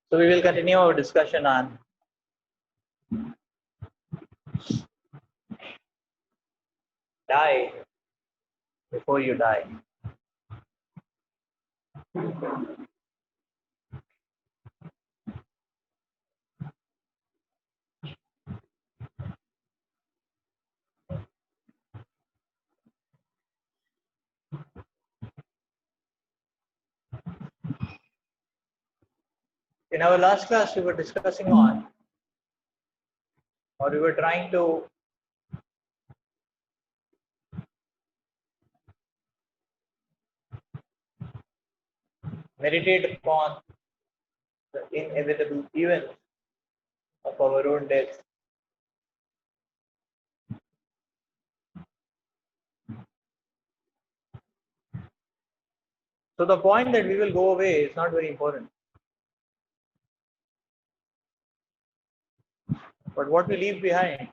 So we will continue our discussion on die before you die. In our last class, we were discussing on, or we were trying to meditate upon the inevitable events of our own death. So the point that we will go away is not very important. But what we leave behind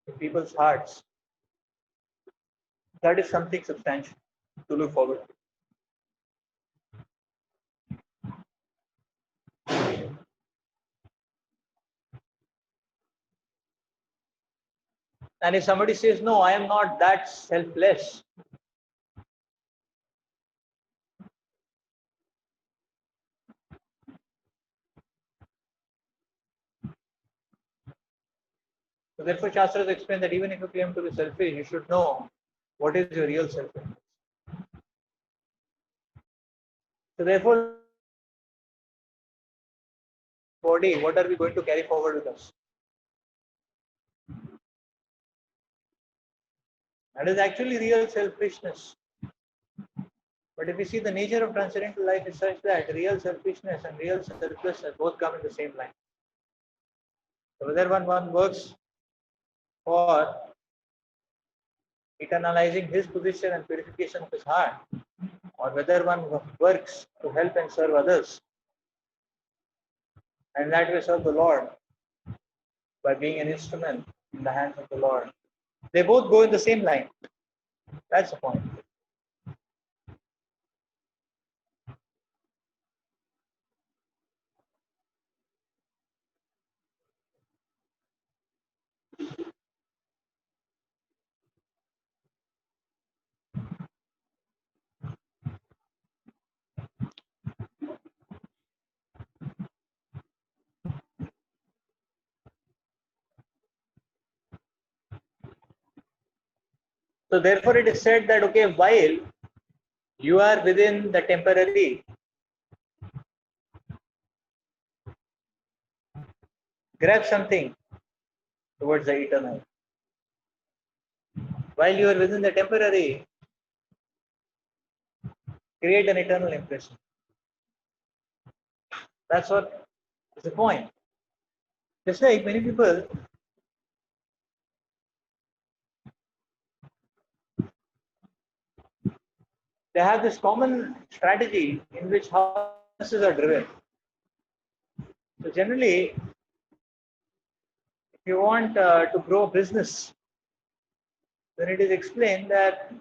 in people's hearts, that is something substantial to look forward to. And if somebody says, no, I am not that selfless, so therefore Shastras explain that even if you claim to be selfish, you should know what is your real selfishness. So therefore, body, what are we going to carry forward with us? That is actually real selfishness. But if you see, the nature of transcendental life is such that real selfishness and real selflessness both come in the same line. So whether one works for eternalizing his position and purification of his heart, or whether one works to help and serve others, and that way serve the Lord by being an instrument in the hands of the Lord, they both go in the same line. That's the point. So therefore it is said that, okay, while you are within the temporary, grab something towards the eternal. While you are within the temporary, create an eternal impression. That's what is the point. Just like many people, they have this common strategy in which how businesses are driven. So generally, if you want to grow a business, then it is explained that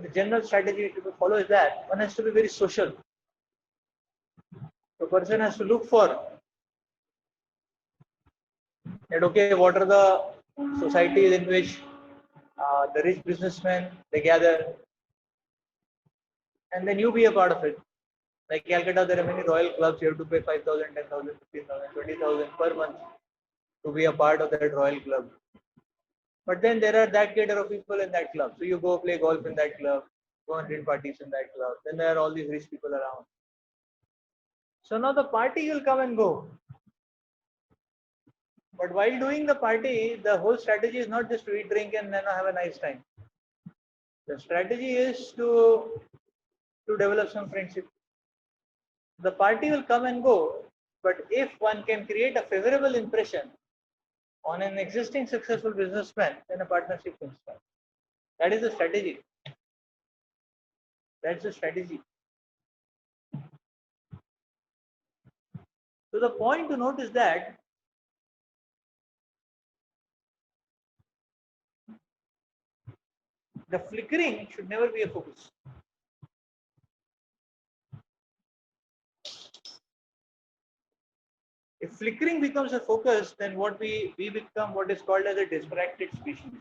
the general strategy to follow is that one has to be very social. The person has to look for that, okay, what are the societies in which the rich businessmen they gather, and then you be a part of it. Like Calcutta, there are many royal clubs. You have to pay 5,000, 10,000, 15,000, 20,000 per month to be a part of that royal club. But then there are that cadre of people in that club. So you go play golf in that club, go on dinner parties in that club. Then there are all these rich people around. So now the party will come and go. But while doing the party, the whole strategy is not just to eat, drink, and then have a nice time. The strategy is to develop some friendship. The party will come and go, but if one can create a favorable impression on an existing successful businessman, then a partnership can start. That is the strategy. That's the strategy. So the point to note is that the flickering should never be a focus. If flickering becomes a focus, then what we become what is called as a distracted species.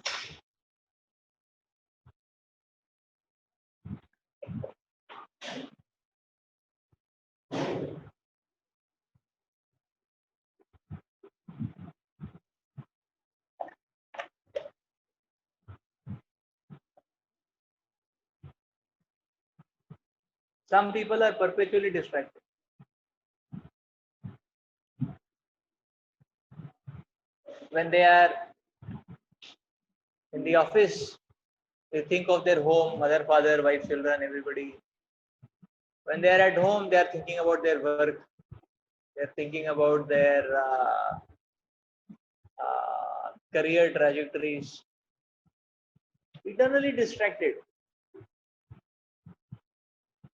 Some people are perpetually distracted. When they are in the office, they think of their home, mother, father, wife, children, everybody. When they are at home, they are thinking about their work. They are thinking about their career trajectories. Eternally distracted.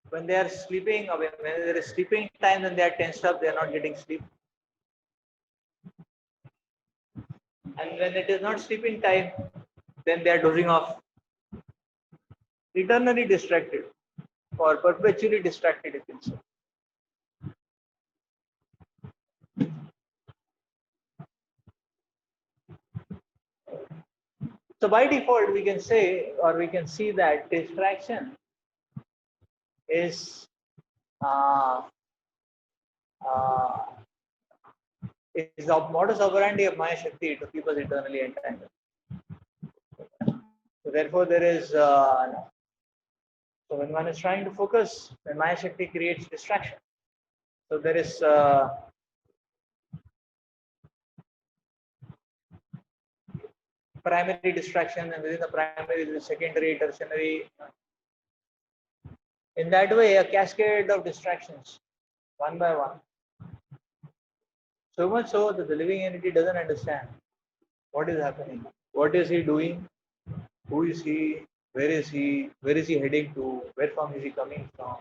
When they are sleeping, or when there is sleeping time, then they are tensed up. They are not getting sleep. And when it is not sleeping time, then they are dozing off. Eternally distracted, or perpetually distracted, you can say. So by default, we can say, or we can see that distraction is uh, uh, is the modus operandi of Maya Shakti to keep us eternally entangled. So therefore, there is so when one is trying to focus, then Maya Shakti creates distraction. So there is primary distraction, and within the primary, there is secondary, tertiary. In that way, a cascade of distractions, one by one. So much so that the living entity doesn't understand what is happening. What is he doing? Who is he? Where is he? Where is he heading to? Where from is he coming from?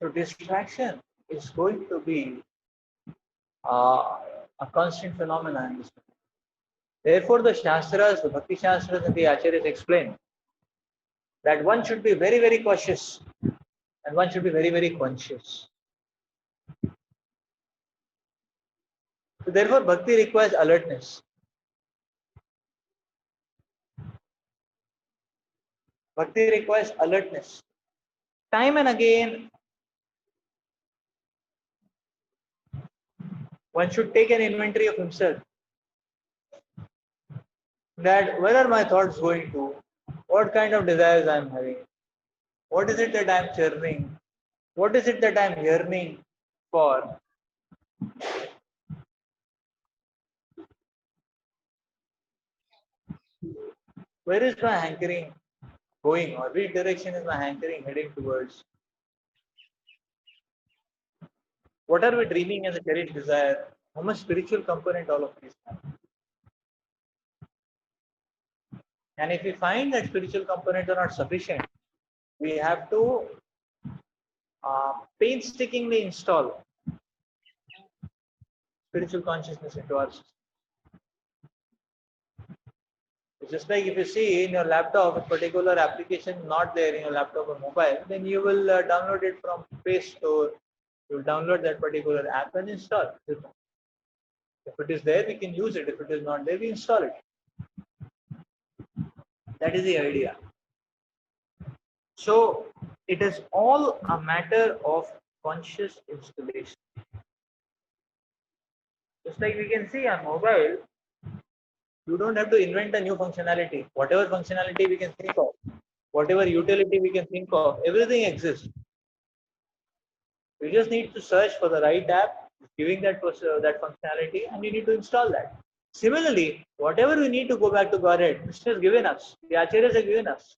So distraction is going to be a constant phenomenon in this. Therefore, the Shastras, the Bhakti Shastras and the Acharyas explain that one should be very, very cautious and one should be very, very conscious. So therefore, Bhakti requires alertness. Bhakti requires alertness. Time and again, one should take an inventory of himself. That where are my thoughts going to? What kind of desires I am having? What is it that I am churning? What is it that I am yearning for? Where is my hankering going, or which direction is my hankering heading towards? What are we dreaming as a cherished desire? How much spiritual component all of these have? And if we find that spiritual components are not sufficient, we have to painstakingly install spiritual consciousness into our system. It's just like if you see in your laptop a particular application not there in your laptop or mobile, then you will download it from Play Store. You will download that particular app and install it. If it is there, we can use it. If it is not there, we install it. That is the idea. So it is all a matter of conscious installation. Just like we can see on mobile, you don't have to invent a new functionality. Whatever functionality we can think of, whatever utility we can think of, everything exists. You just need to search for the right app, giving that functionality, and you need to install that. Similarly, whatever we need to go back to Godhead, Krishna has given us, the Acharyas have given us.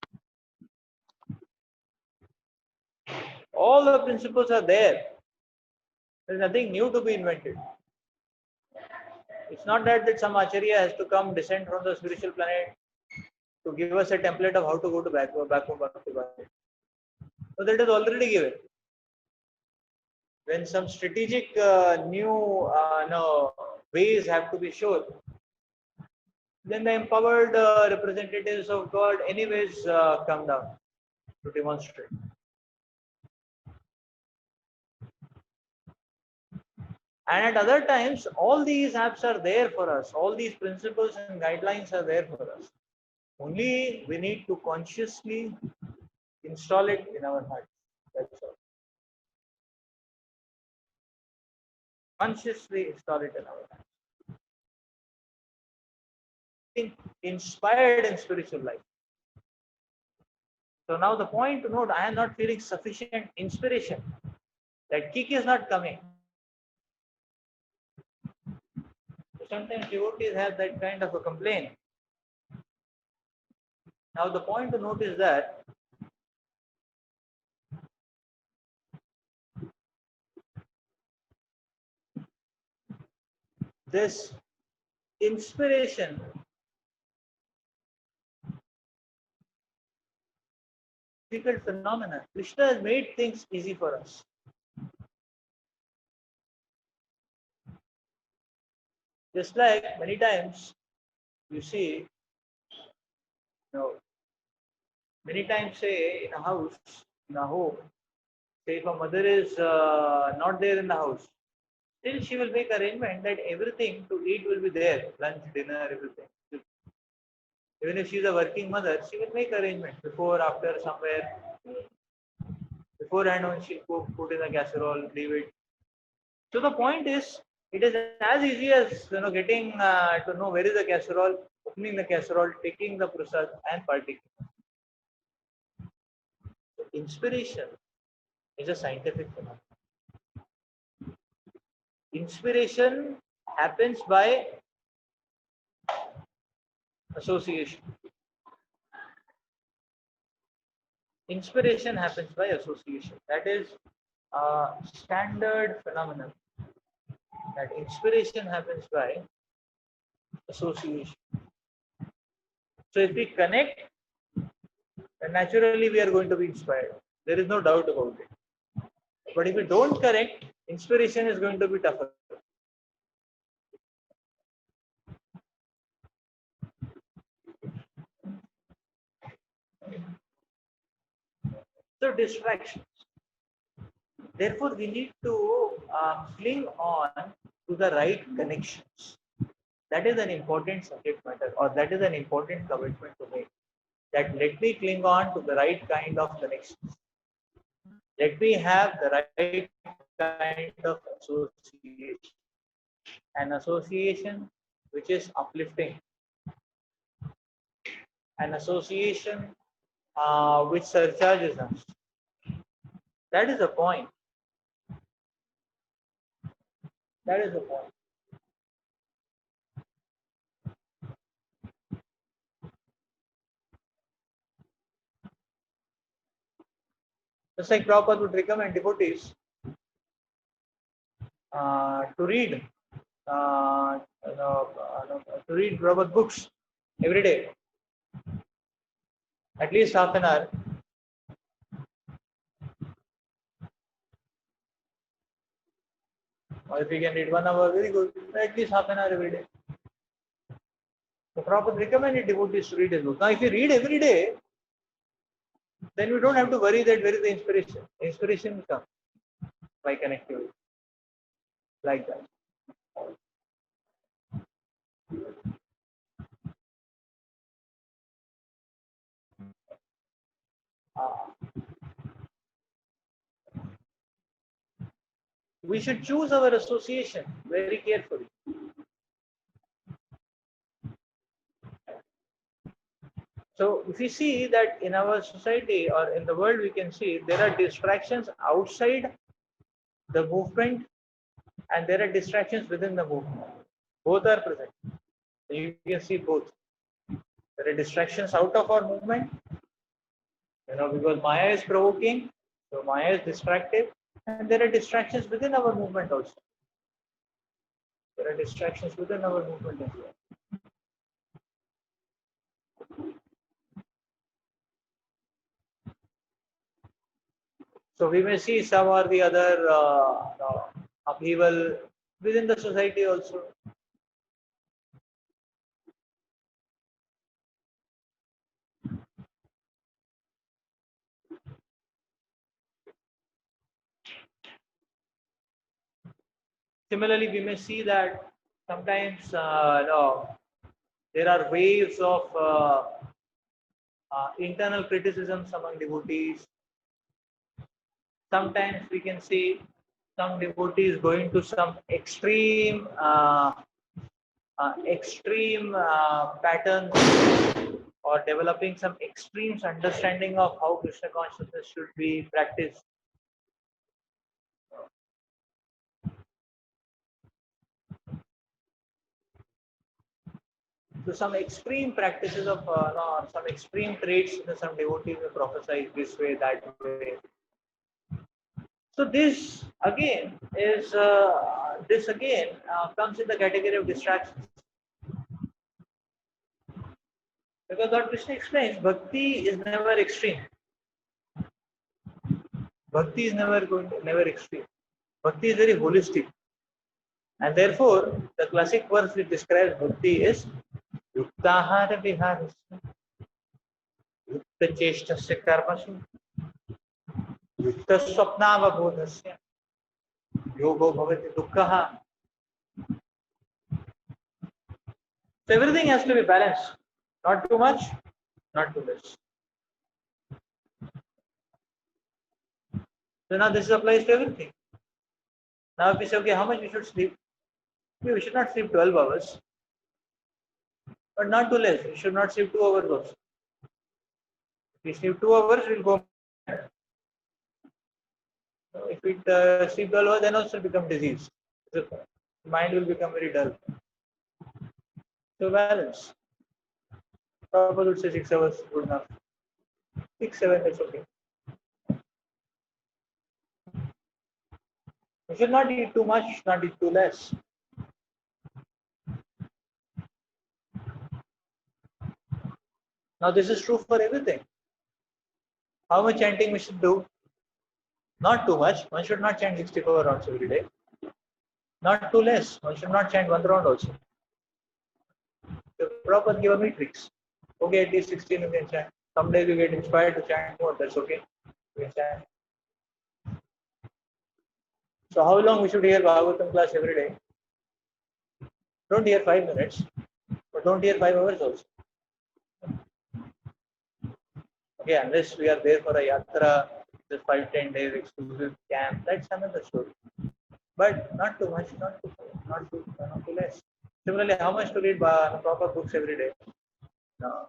All the principles are there. There is nothing new to be invented. It's not that some Acharya has to come descend from the spiritual planet to give us a template of how to go to backward Bhakti. So that is already given. When some strategic new ways have to be shown, then the empowered representatives of God anyways come down to demonstrate. And at other times, all these apps are there for us. All these principles and guidelines are there for us. Only we need to consciously install it in our heart. That's all. Consciously install it in our heart. Inspired in spiritual life. So now the point to note, I am not feeling sufficient inspiration. That kick is not coming. Sometimes devotees have that kind of a complaint. Now the point to note is that this inspiration difficult phenomenon. Krishna has made things easy for us. Just like many times you see, many times say in a house, in a home, say if a mother is not there in the house, still she will make arrangement that everything to eat will be there, lunch, dinner, everything. Even if she is a working mother, she will make arrangement before, after, somewhere. Beforehand, when she put in the casserole, leave it. So the point is, it is as easy as getting to know where is the casserole, opening the casserole, taking the prasad, and partaking. Inspiration is a scientific phenomenon. Inspiration happens by association. Inspiration happens by association. That is a standard phenomenon. That inspiration happens by association. So if we connect, then naturally we are going to be inspired. There is no doubt about it. But if we don't connect, inspiration is going to be tougher. So distractions. Therefore, we need to cling on to the right connections. That is an important subject matter, or that is an important commitment to make. That let me cling on to the right kind of connections. Let me have the right kind of association. An association which is uplifting. An association which surcharges us. That is the point. That is the point. Just like Prabhupada would recommend devotees to read Prabhupada books every day, at least half an hour. Or if you can read 1 hour, very good. At least half an hour every day. So Prabhupada recommended devotees to read his book. Now, if you read every day, then we don't have to worry that where is the inspiration. Inspiration will come by connectivity, like that. we should choose our association very carefully. So if we see that in our society or in the world, we can see there are distractions outside the movement and there are distractions within the movement. Both are present. You can see both. There are distractions out of our movement, because Maya is provoking, so Maya is distractive, and there are distractions within our movement also. There are distractions within our movement as well. So we may see some or the other upheaval within the society also. Similarly, we may see that sometimes there are waves of internal criticisms among devotees. Sometimes we can see some devotees going to some extreme patterns or developing some extreme understanding of how Krishna consciousness should be practiced. So some extreme practices of some extreme traits, some devotees will prophesy this way, that way. So this again comes in the category of distractions. Because Lord Krishna explains, bhakti is never extreme. Bhakti is never extreme. Bhakti is very holistic. And therefore, the classic verse which describes bhakti is yuktahara viharasya, yukta cheshtasya karmasu, yukta swapnavabodhasya, yogo bhavati dukkhaha. So everything has to be balanced. Not too much, not too less. So now this applies to everything. Now if we say, okay, how much we should sleep? We should not sleep 12 hours, but not too less. We should not sleep 2 hours also. If we sleep 2 hours, we'll go mad. If we sleep 12 hours, then also become disease. The mind will become very dull. So balance. Prabhupada would say 6 hours good enough. 6, 7, that's okay. We should not eat too much, not eat too less. Now this is true for everything. How much chanting we should do? Not too much. One should not chant 64 rounds every day. Not too less. One should not chant 1 round also. The Prabhupada give a matrix. Okay, at least 16 you can chant. Some days you get inspired to chant more, that's okay. You can chant. So how long we should hear Bhagavatam class every day? Don't hear 5 minutes, but don't hear 5 hours also. Okay, unless we are there for a yatra, just 5-10 days exclusive camp, that's another story. But not too much, not too less. Similarly, how much to read proper books every day? No.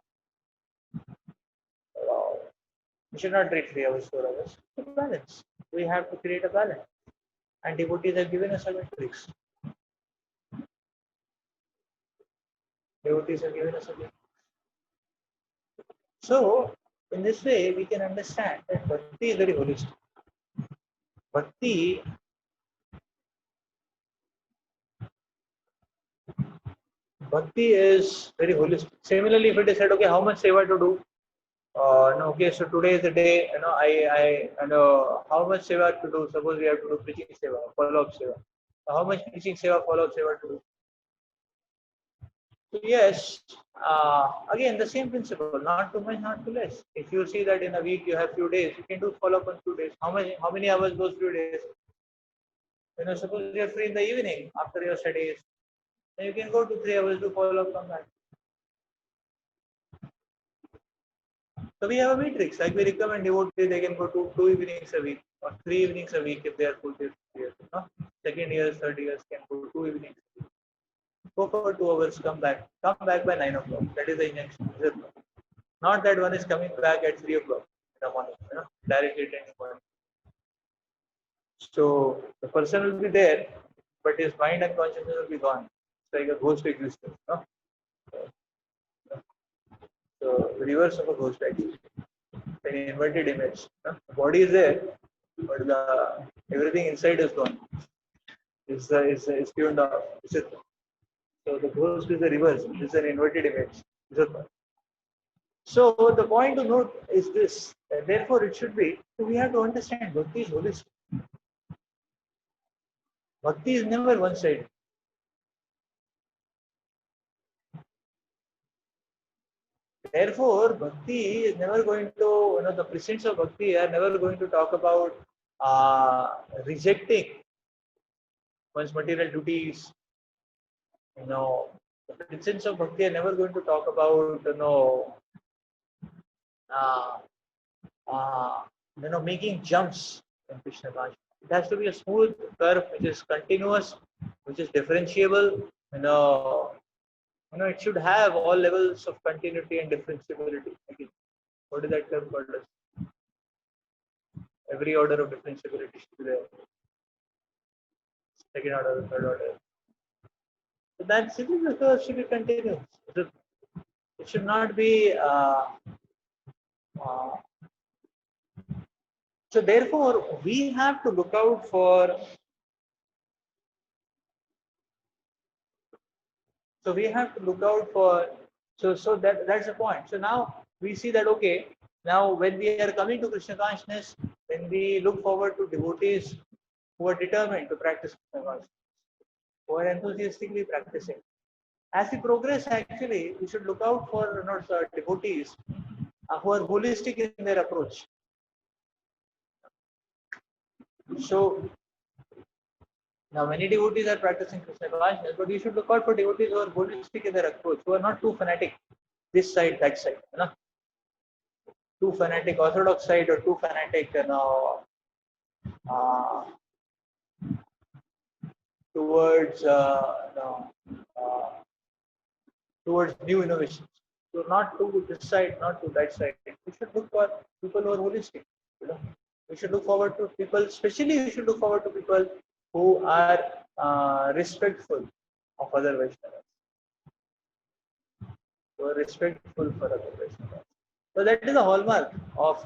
We should not read 3 hours, 4 hours. Balance. We have to create a balance. And devotees have given us a matrix. Devotees have given us a matrix. So, in this way, we can understand that bhakti is very holistic. Bhakti is very holistic. Similarly, if it is said, okay, how much seva to do? Okay, so today is the day, how much seva to do? Suppose we have to do preaching seva, follow-up seva. How much preaching seva, follow-up seva to do? So yes, again the same principle, not too much, not too less. If you see that in a week you have few days, you can do follow-up on few days. How many hours those few days? Suppose you are free in the evening after your studies, then you can go to 3 hours to follow up on that. So we have a matrix, like we recommend devotees, they can go to 2 evenings a week or 3 evenings a week if they are full days. second years, third years can go 2 evenings. Go for 2 hours, come back by 9 o'clock. That is the injunction. Not that one is coming back at 3 o'clock in the morning, directly attending one. So the person will be there, but his mind and consciousness will be gone. It's like a ghost existence. So the reverse of a ghost actually. An inverted image. The body is there, but everything inside is gone. Is tuned off. So the ghost is the reverse. It's an inverted image. So the point to note is this. Therefore, it should be. So we have to understand bhakti is holistic. Bhakti is never one-sided. Therefore, bhakti is never going to, the precepts of bhakti are never going to talk about rejecting one's material duties. The precepts of bhakti are never going to talk about, making jumps in Krishna consciousness. It has to be a smooth curve which is continuous, which is differentiable. It should have all levels of continuity and differentiability. Again, what is that term called? Every order of differentiability should be there. Second order, third order. So that simply because should be continuous. It should not be. So therefore, we have to look out for. So we have to look out for. So that's the point. So now we see that okay. Now when we are coming to Krishna consciousness, when we look forward to devotees who are determined to practice Krishna consciousness, who are enthusiastically practicing. As we progress, actually, we should look out for devotees who are holistic in their approach. So now many devotees are practicing Krishna consciousness, but we should look out for devotees who are holistic in their approach, who are not too fanatic, this side, that side, too fanatic orthodox side or too fanatic, towards towards new innovations. So not to this side, not to that side. We should look for people who are holistic. We should look forward to people, especially we should look forward to people who are respectful of other Vaishnavas. Who are respectful for other Vaishnavas. So that is the hallmark of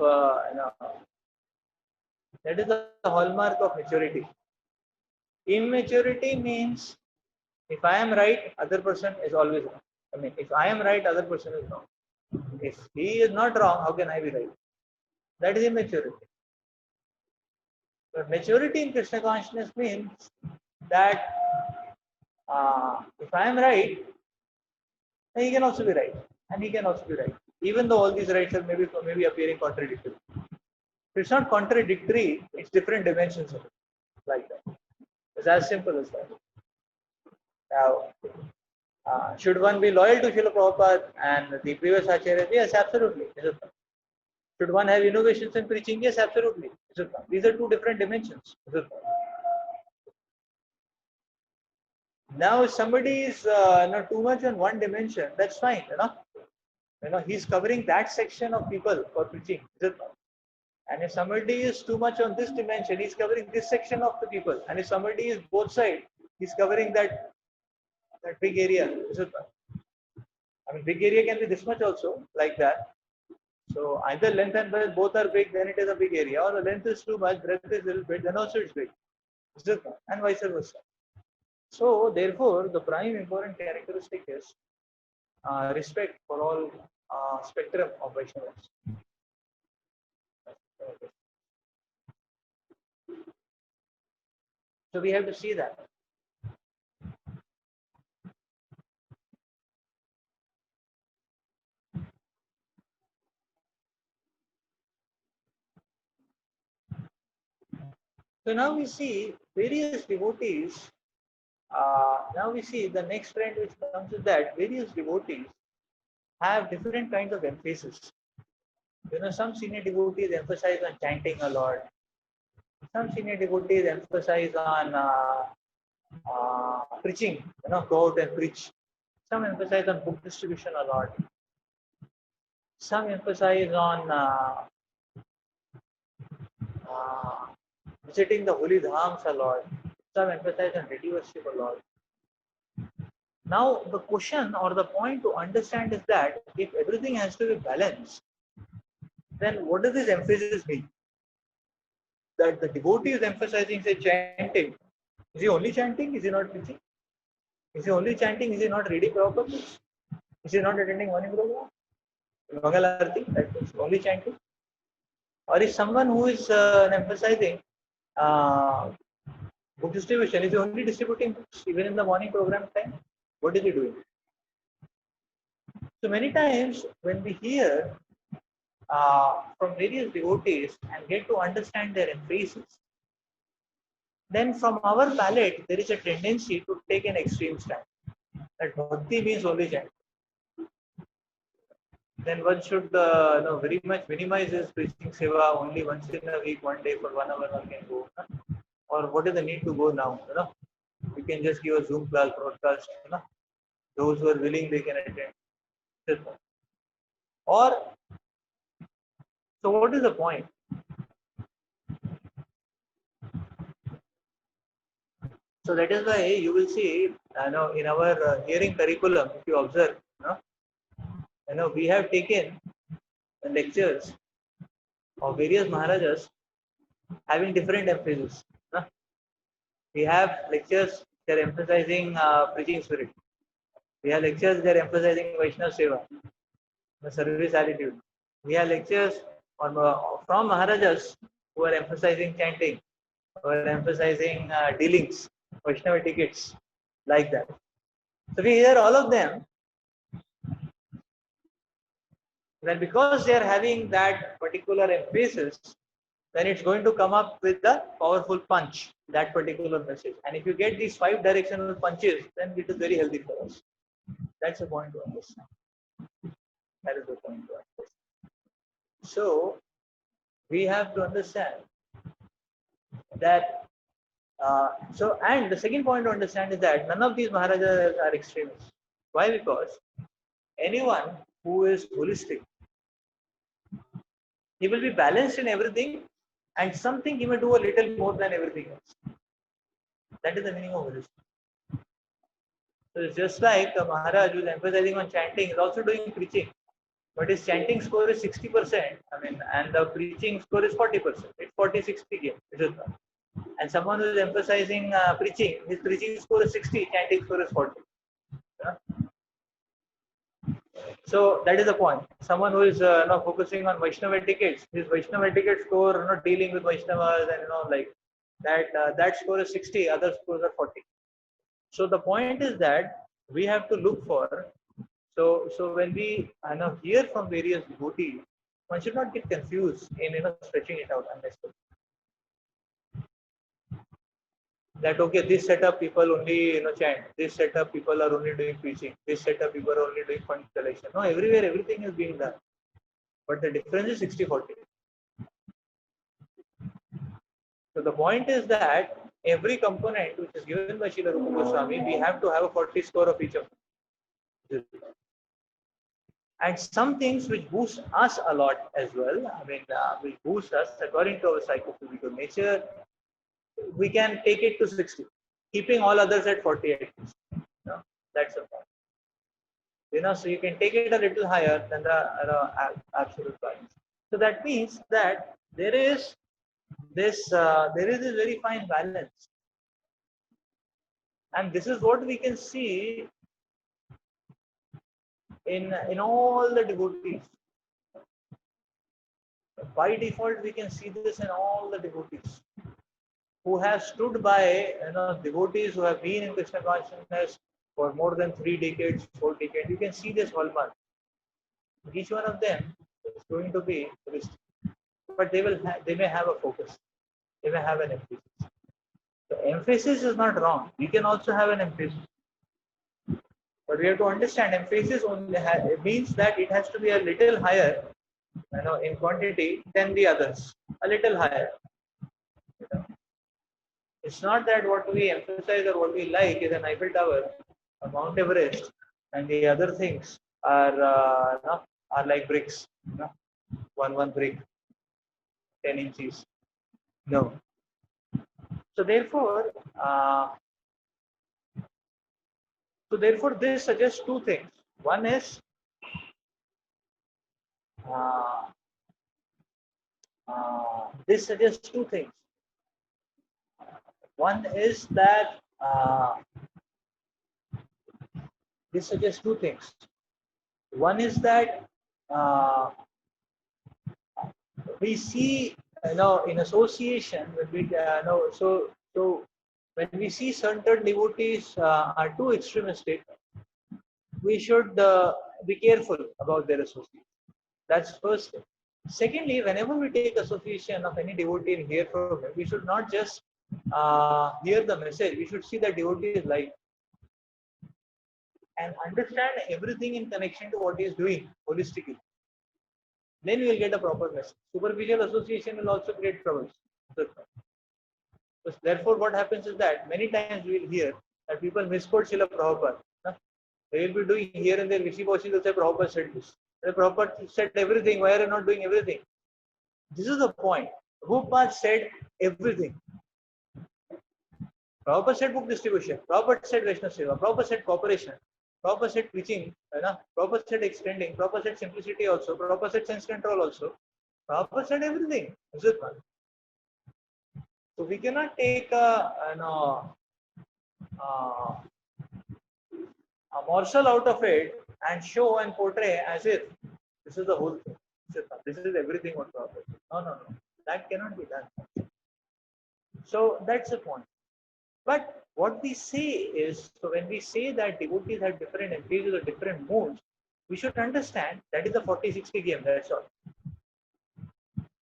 that is the hallmark of maturity. Immaturity means if I am right, other person is always wrong. If I am right, other person is wrong. If he is not wrong, how can I be right? That is immaturity. But maturity in Krishna consciousness means that if I am right, then he can also be right, and he can also be right, even though all these rights are maybe appearing contradictory. It's not contradictory; it's different dimensions of it, like that. It's as simple as that. Now, should one be loyal to Srila Prabhupada and the previous Acharyas? Yes, absolutely. Should one have innovations in preaching? Yes, absolutely. These are two different dimensions. Now, if somebody is not too much on one dimension, that's fine. He's covering that section of people for preaching. And if somebody is too much on this dimension, he's covering this section of the people. And if somebody is both sides, he's covering that big area. Big area can be this much also, like that. So either length and breadth both are big, then it is a big area, or the length is too much, breadth is a little bit, then also it's big. And vice versa. So therefore, the prime important characteristic is respect for all spectrum of Vaishnavas. So we have to see that. So now we see various devotees. Now we see the next trend which comes is that various devotees have different kinds of emphasis. Some senior devotees emphasize on chanting a lot. Some senior devotees emphasize on preaching, go out and preach. Some emphasize on book distribution a lot. Some emphasize on visiting the holy dhams a lot. Some emphasize on deity worship a lot. Now, the question or the point to understand is that if everything has to be balanced, then what does this emphasis mean? That the devotee is emphasizing, say, chanting. Is he only chanting? Is he not preaching? Is he only chanting? Is he not reading properly? Is he not attending morning program? Mangal Arati, that is only chanting. Or is someone who is emphasizing book distribution, is he only distributing books even in the morning program time? What is he doing? So many times when we hear from various devotees and get to understand their emphasis, then from our palate there is a tendency to take an extreme stand. That bhakti means only chanting. Then one should very much minimize his preaching seva only once in a week, one day for 1 hour one can go. Or what is the need to go now? You can just give a Zoom class broadcast. Those who are willing, they can attend. Or, so what is the point? So that is why you will see, in our hearing curriculum, if you observe, we have taken lectures of various Maharajas having different emphasis. We have lectures that are emphasizing preaching spirit. We have lectures that are emphasizing Vaishnava Seva, the service attitude. We have lectures from Maharajas who are emphasizing chanting, who are emphasizing dealings, Vaishnava tickets, like that. So we hear all of them. Then because they are having that particular emphasis, then it's going to come up with the powerful punch, that particular message. And if you get these 5 directional punches, then it is very healthy for us. That's the point to understand. That is the point to understand. So we have to understand that. And the second point to understand is that none of these Maharajas are extremists. Why? Because anyone who is holistic, he will be balanced in everything, and something he may do a little more than everything else. That is the meaning of holistic. So it's just like a Maharaj who is emphasizing on chanting is also doing preaching, but his chanting score is 60%. And the preaching score is 40%. It's 40-60 game. And someone who is emphasizing preaching, his preaching score is 60, chanting score is 40. So that is the point. Someone who is focusing on Vaishnava etiquettes, his Vaishnava etiquette score, dealing with Vaishnavas and like that, that score is 60, other scores are 40. So the point is that we have to look for. So when we hear from various devotees, one should not get confused in stretching it out unnecessarily. That okay, this setup people only chant, this setup people are only doing preaching, this setup people are only doing fund collection. No, everywhere everything is being done, but the difference is 60-40. So the point is that every component which is given by Srila Rupa Goswami, we have to have a 40 score of each of them. And some things which boost us a lot as well, which boost us according to our psychophysical nature, we can take it to 60, keeping all others at 40 at least. That's the point. So you can take it a little higher than the absolute value. So that means that there is this very fine balance, and this is what we can see in all the devotees. By default, we can see this in all the devotees who have stood by devotees who have been in Krishna consciousness for more than 3 decades, 4 decades. You can see this hallmark. Each one of them is going to be holistic, but they may have a focus. They may have an emphasis. The emphasis is not wrong. We can also have an emphasis, but we have to understand emphasis only it means that it has to be a little higher, in quantity than the others. A little higher. It's not that what we emphasize or what we like is an Eiffel Tower, a Mount Everest, and the other things are no, are like bricks. No? One brick, 10 inches. No. So therefore, this suggests two things. One is uh, this suggests two things. One is that this suggests two things. One is that we see, in association when we know, so when we see certain devotees are too extremistic, we should be careful about their association. That's first thing. Secondly, whenever we take association of any devotee and hear from him, we should not just hear the message. We should see that devotee's life and understand everything in connection to what he is doing holistically. Then we will get a proper message. Superficial association will also create troubles. So therefore, what happens is that many times we will hear that people misquote Srila Prabhupada. They will be doing here and there wishy-washy to say Prabhupada said this. The Prabhupada said everything. Why are you not doing everything? This is the point. Prabhupada said everything. Prabhupada said book distribution. Prabhupada said Vaishnava Seva. Prabhupada said cooperation. Prabhupada said preaching. Prabhupada said extending. Prabhupada said simplicity also. Prabhupada said sense control also. Prabhupada said everything. Is it one? So we cannot take a morsel out of it and show and portray as if this is the whole thing. This is everything what Prabhupada said. No. That cannot be done. So that's the point. But what we say is, so when we say that devotees have different energies or different moods, we should understand that is a 40-60 game, that's all.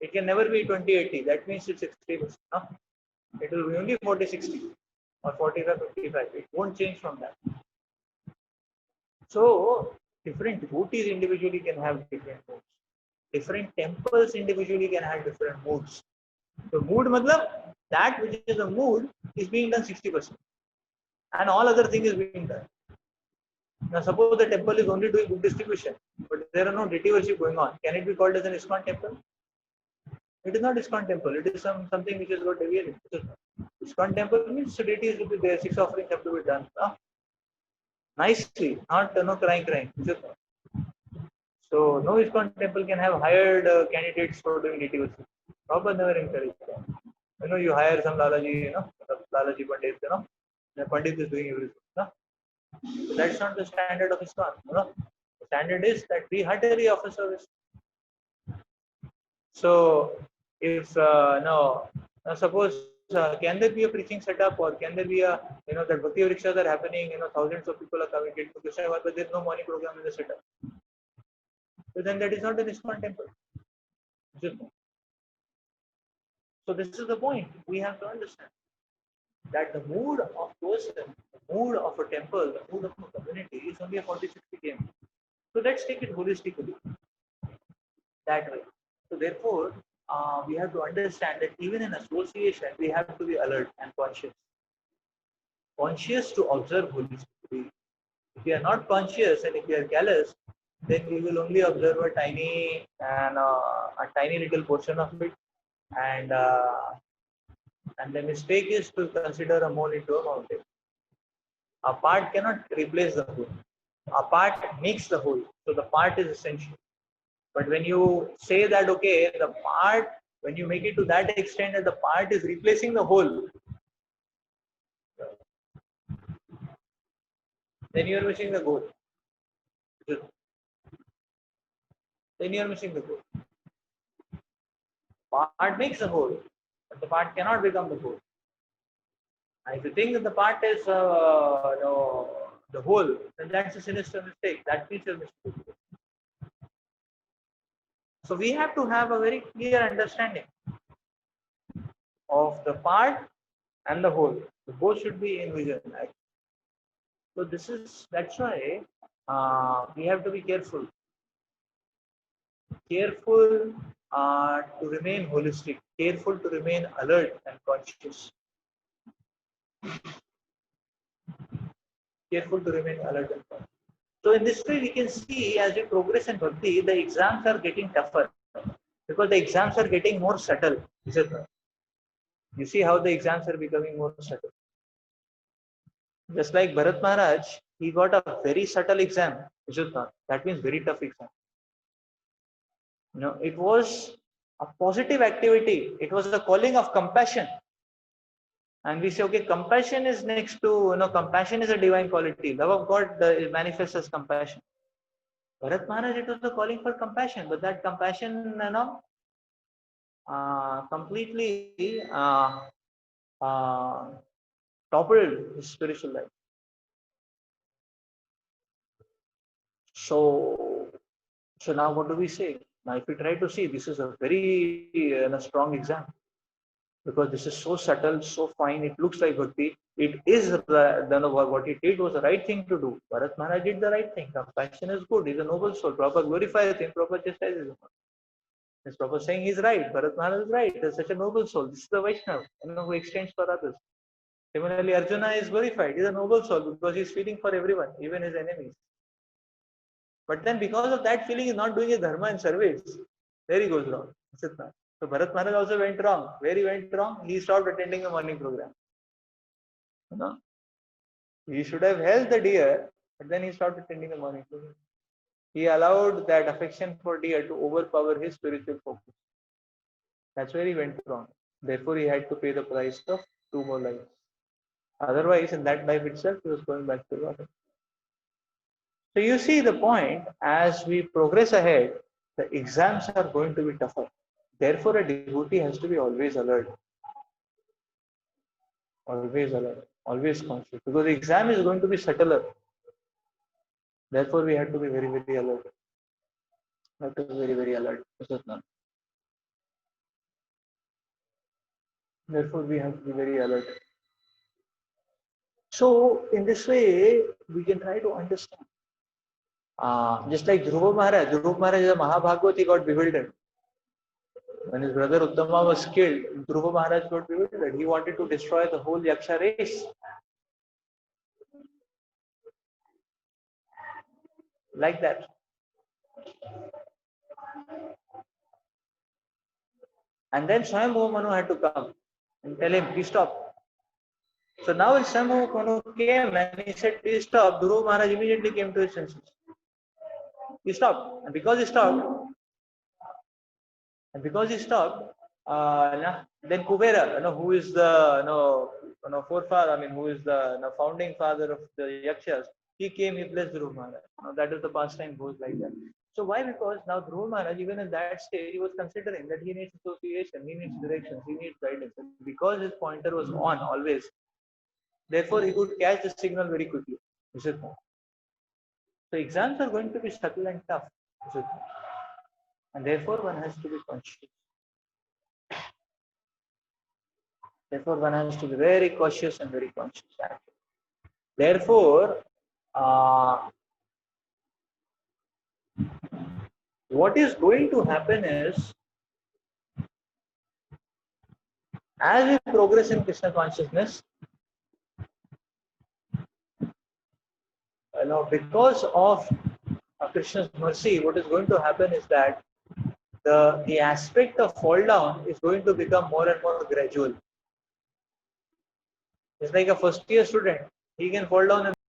It can never be 20-80, that means it's extreme. No? It will be only 40-60 or 45-55. It won't change from that. So different devotees individually can have different moods. Different temples individually can have different moods. So mood matlab, that which is a mood is being done 60%. And all other thing is being done. Now suppose the temple is only doing book distribution, but there are no deity worship going on. Can it be called as an ISKCON temple? It is not ISKCON temple. It is something which has got deviated. ISKCON temple means deities will be there, 6 offerings have to be done. Nicely, not no crying. So no ISKCON temple can have hired candidates for doing deity worship. Prabhupada never encouraged that. You hire some Lalaji, Lalaji Pandit, the Pandit is doing everything. So that's not the standard of ISKCON. The standard is that we heartily offer service. So if suppose can there be a preaching setup, or can there be a that Bhakti Vrikshas are happening, thousands of people are coming to Krishna, but there is no morning program in the setup. So then that is not an ISKCON temple. So this is the point. We have to understand that the mood of person, the mood of a temple, the mood of a community is only a 40-60 game. So let's take it holistically that way. So therefore, we have to understand that even in association, we have to be alert and conscious. Conscious to observe holistically. If we are not conscious and if we are callous, then we will only observe a tiny little portion of it, and the mistake is to consider a mole into a mountain. A part cannot replace the whole. A part makes the whole. So the part is essential. But when you say that, okay, the part, when you make it to that extent that the part is replacing the whole, then you are missing the goal. Then you are missing the goal. Part makes the whole, but the part cannot become the whole. And if you think that the part is the whole, then that's a sinister mistake. That means you're missing. So we have to have a very clear understanding of the part and the whole. The both should be in vision. Right? So that's why we have to be careful. Careful to remain holistic. Careful to remain alert and conscious. Careful to remain alert and calm. So in this way, we can see as we progress in Bhakti, the exams are getting tougher because the exams are getting more subtle. Is it not? You see how the exams are becoming more subtle. Just like Bharat Maharaj, he got a very subtle exam. Is it not? That means very tough exam. It was a positive activity. It was the calling of compassion. And we say, okay, compassion is next to, compassion is a divine quality. Love of God manifests as compassion. Bharat Maharaj, it was the calling for compassion, but that compassion, completely toppled his spiritual life. So now what do we say? Now, if we try to see, this is a very strong exam because this is so subtle, so fine. It looks like bhakti. It is what he did was the right thing to do. Bharat Maharaj did the right thing. Compassion is good. He's a noble soul. Prabhupada glorifies him. Prabhupada chastises him. His Prabhupada saying he's right. Bharat Maharaj is right. He's such a noble soul. This is the Vaishnav, who extends for others. Similarly, Arjuna is glorified. He's a noble soul because he's feeling for everyone, even his enemies. But then because of that feeling, he's not doing his dharma and service. There he goes wrong. So Bharat Maharaj also went wrong. Where he went wrong? He stopped attending the morning program. He should have held the deer, but then he stopped attending the morning program. He allowed that affection for deer to overpower his spiritual focus. That's where he went wrong. Therefore, he had to pay the price of 2 more lives. Otherwise, in that life itself, he was going back to God. So you see the point, as we progress ahead, the exams are going to be tougher. Therefore, a devotee has to be always alert. Always alert, always conscious. Because the exam is going to be subtler. Therefore, we have to be very, very alert. We have to be very, very alert. Therefore, we have to be very alert. So, in this way, we can try to understand. Just like Dhruva Maharaj is a Mahabhagavati, he got bewildered. When his brother Uttama was killed, Dhruva Maharaj got bewildered. He wanted to destroy the whole Yaksha race. Like that. And then Swayambhuva Manu had to come and tell him, please stop. So now when Swayambhuva Manu came and he said, please stop, Dhruva Maharaj immediately came to his senses. He stopped. And because he stopped, then Kubera, who is the forefather, who is the founding father of the Yakshas, he came, he blessed Dhruva Maharaj. That is the pastime goes like that. So why? Because now Dhruva Maharaj, even in that stage, he was considering that he needs association, he needs directions, he needs guidance. Because his pointer was on always, therefore he could catch the signal very quickly. Is it not? So exams are going to be subtle and tough. Is it not? And therefore one has to be conscious. Therefore one has to be very cautious and very conscious. Therefore, what is going to happen is, as we progress in Krishna consciousness, because of Krishna's mercy, what is going to happen is that the aspect of fall down is going to become more and more gradual. It's like a first year student. He can fall down